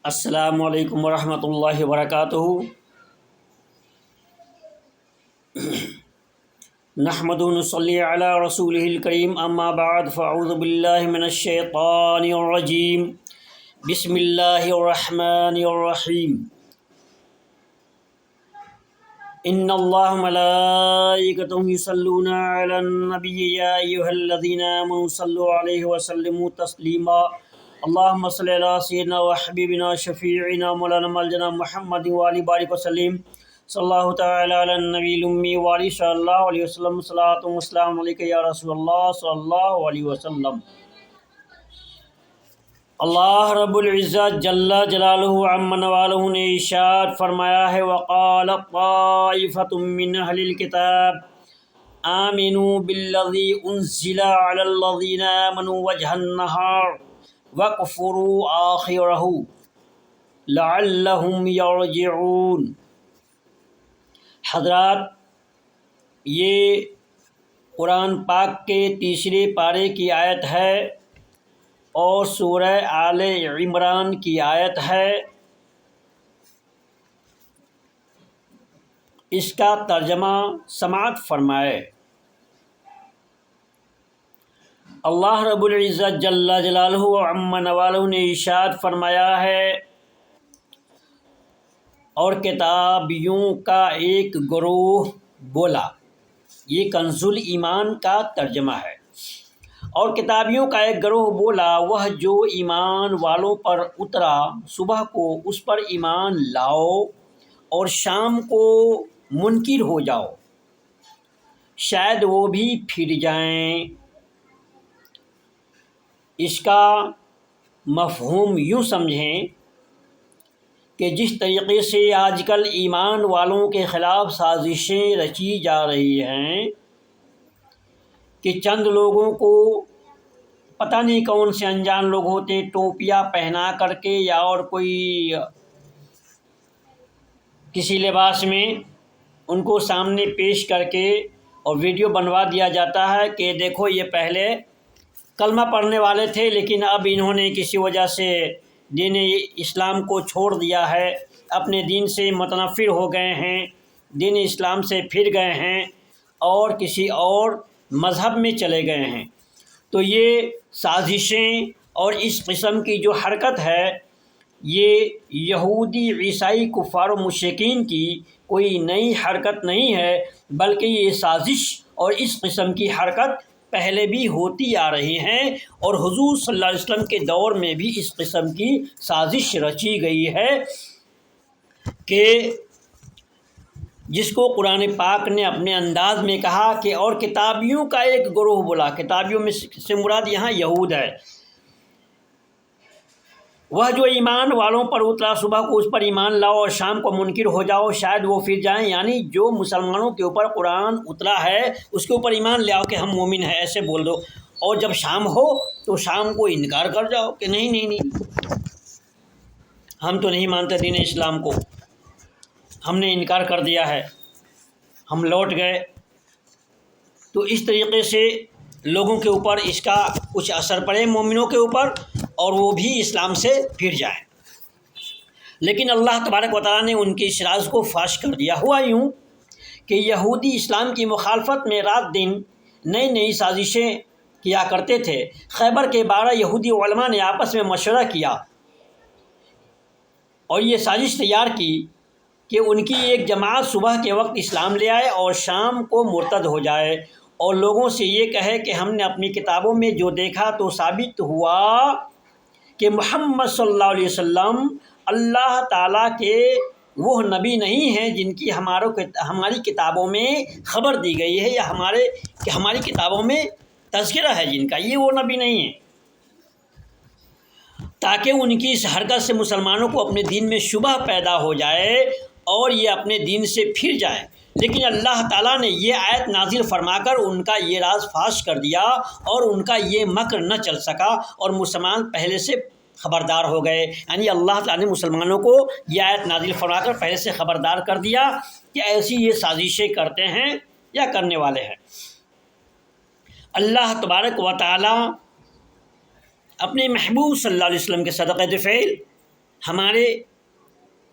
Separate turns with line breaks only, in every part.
السلام علیکم ورحمۃ اللہ وبرکاتہ۔ نحمد و نصلی علی رسولہ الکریم، اما بعد فاعوذ باللہ من الشیطان الرجیم، بسم اللہ الرحمن الرحیم۔ ان اللہ ملائکتہ یصلون علی النبی یا ایھا الذین آمنوا صلوا علیہ وسلموا تسلیما۔ اللہم صلی علی سیدنا و حبیبنا شفیعنا مولانا مولانا محمد وآلہ بارک وسلم، صلی اللہ تعالی علی النبی الامی وآلہ صلی اللہ علیہ وسلم، صلاۃ و سلام علیک یا رسول اللہ صلی اللہ علیہ وسلم۔ اللہ رب العزت جل جلالہ عم نوالہ نے ارشاد فرمایا ہے، وقال طائفۃ من اہل الکتاب آمنوا بالذی انزل علی الذین آمنوا وجہ النہار وَاکْفُرُوا آخِرَهُ لَعَلَّهُمْ يَرْجِعُونَ۔ حضرات، یہ قرآن پاک کے تیسرے پارے کی آیت ہے اور سورہ آل عمران کی آیت ہے۔ اس کا ترجمہ سماعت فرمائے۔ اللہ رب العزت جل جلالہ و عم نوالہ نے ارشاد فرمایا ہے، اور کتابیوں کا ایک گروہ بولا۔ یہ کنز ایمان کا ترجمہ ہے۔ اور کتابیوں کا ایک گروہ بولا، وہ جو ایمان والوں پر اترا صبح کو اس پر ایمان لاؤ اور شام کو منکر ہو جاؤ، شاید وہ بھی پھر جائیں۔ اس کا مفہوم یوں سمجھیں کہ جس طریقے سے آج کل ایمان والوں کے خلاف سازشیں رچی جا رہی ہیں کہ چند لوگوں کو پتہ نہیں کون سے انجان لوگ ہوتے ٹوپیاں پہنا کر کے یا اور کوئی کسی لباس میں ان کو سامنے پیش کر کے اور ویڈیو بنوا دیا جاتا ہے کہ دیکھو یہ پہلے کلمہ پڑھنے والے تھے لیکن اب انہوں نے کسی وجہ سے دین اسلام کو چھوڑ دیا ہے، اپنے دین سے متنفر ہو گئے ہیں، دین اسلام سے پھر گئے ہیں اور کسی اور مذہب میں چلے گئے ہیں۔ تو یہ سازشیں اور اس قسم کی جو حرکت ہے، یہ یہودی عیسائی کفار و مشرکین کی کوئی نئی حرکت نہیں ہے، بلکہ یہ سازش اور اس قسم کی حرکت پہلے بھی ہوتی آ رہی ہیں، اور حضور صلی اللہ علیہ وسلم کے دور میں بھی اس قسم کی سازش رچی گئی ہے کہ جس کو قرآن پاک نے اپنے انداز میں کہا کہ اور کتابیوں کا ایک گروہ بولا۔ کتابیوں میں سے مراد یہاں یہود ہے۔ وہ جو ایمان والوں پر اترا صبح کو اس پر ایمان لاؤ اور شام کو منکر ہو جاؤ، شاید وہ پھر جائیں، یعنی جو مسلمانوں کے اوپر قرآن اترا ہے اس کے اوپر ایمان لے آؤ کہ ہم مومن ہیں، ایسے بول دو، اور جب شام ہو تو شام کو انکار کر جاؤ کہ نہیں نہیں نہیں، ہم تو نہیں مانتے دین اسلام کو، ہم نے انکار کر دیا ہے، ہم لوٹ گئے۔ تو اس طریقے سے لوگوں کے اوپر اس کا کچھ اثر پڑے، مومنوں کے اوپر، اور وہ بھی اسلام سے پھر جائیں۔ لیکن اللہ تبارک و تعالیٰ نے ان کی اس راز کو فاش کر دیا۔ ہوا یوں کہ یہودی اسلام کی مخالفت میں رات دن نئی نئی سازشیں کیا کرتے تھے۔ خیبر کے 12 یہودی علماء نے آپس میں مشورہ کیا اور یہ سازش تیار کی کہ ان کی ایک جماعت صبح کے وقت اسلام لے آئے اور شام کو مرتد ہو جائے، اور لوگوں سے یہ کہے کہ ہم نے اپنی کتابوں میں جو دیکھا تو ثابت ہوا کہ محمد صلی اللہ علیہ وسلم اللہ تعالیٰ کے وہ نبی نہیں ہیں جن کی ہماری کتابوں میں خبر دی گئی ہے، یا ہماری کتابوں میں تذکرہ ہے جن کا، یہ وہ نبی نہیں ہیں، تاکہ ان کی اس حرکت سے مسلمانوں کو اپنے دین میں شبہ پیدا ہو جائے اور یہ اپنے دین سے پھر جائیں۔ لیکن اللہ تعالیٰ نے یہ آیت نازل فرما کر ان کا یہ راز فاش کر دیا اور ان کا یہ مکر نہ چل سکا، اور مسلمان پہلے سے خبردار ہو گئے۔ یعنی اللہ تعالیٰ نے مسلمانوں کو یہ آیت نازل فرما کر پہلے سے خبردار کر دیا کہ ایسی یہ سازشیں کرتے ہیں یا کرنے والے ہیں۔ اللہ تبارک و تعالیٰ اپنے محبوب صلی اللہ علیہ وسلم کے صدقہ فعل ہمارے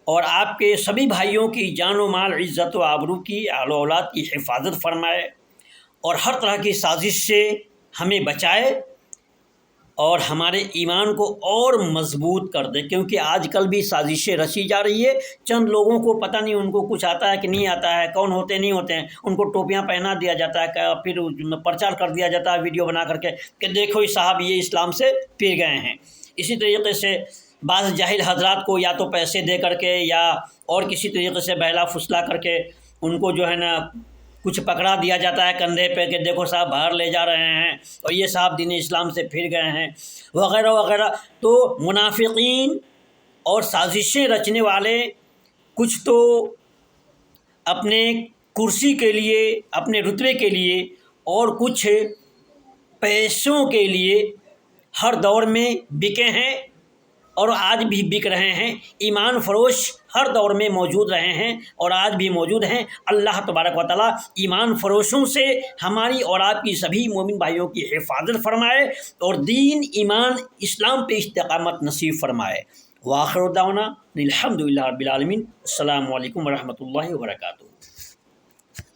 اور آپ کے سبھی بھائیوں کی جان و مال، عزت و آبرو کی، آل و اولاد کی حفاظت فرمائے اور ہر طرح کی سازش سے ہمیں بچائے اور ہمارے ایمان کو اور مضبوط کر دے، کیونکہ آج کل بھی سازشیں رچی جا رہی ہے۔ چند لوگوں کو پتہ نہیں ان کو کچھ آتا ہے کہ نہیں آتا ہے، کون ہوتے نہیں ہوتے ہیں، ان کو ٹوپیاں پہنا دیا جاتا ہے، پھر پرچار کر دیا جاتا ہے ویڈیو بنا کر کے کہ دیکھو یہ صاحب یہ اسلام سے پھر گئے ہیں۔ اسی طریقے سے بعض جاہل حضرات کو یا تو پیسے دے کر کے یا اور کسی طریقے سے بہلا پھسلا کر کے ان کو جو ہے نا کچھ پکڑا دیا جاتا ہے کندھے پہ کہ دیکھو صاحب باہر لے جا رہے ہیں اور یہ صاحب دین اسلام سے پھر گئے ہیں وغیرہ وغیرہ۔ تو منافقین اور سازشیں رچنے والے کچھ تو اپنے کرسی کے لیے، اپنے رتبے کے لیے اور کچھ پیسوں کے لیے ہر دور میں بکے ہیں اور آج بھی بک رہے ہیں۔ ایمان فروش ہر دور میں موجود رہے ہیں اور آج بھی موجود ہیں۔ اللہ تبارک و تعالیٰ ایمان فروشوں سے ہماری اور آپ کی سبھی مومن بھائیوں کی حفاظت فرمائے اور دین، ایمان، اسلام پہ استقامت نصیب فرمائے۔ وآخر دعوانا الحمدللہ رب العالمین۔ السلام علیکم ورحمۃ اللہ وبرکاتہ۔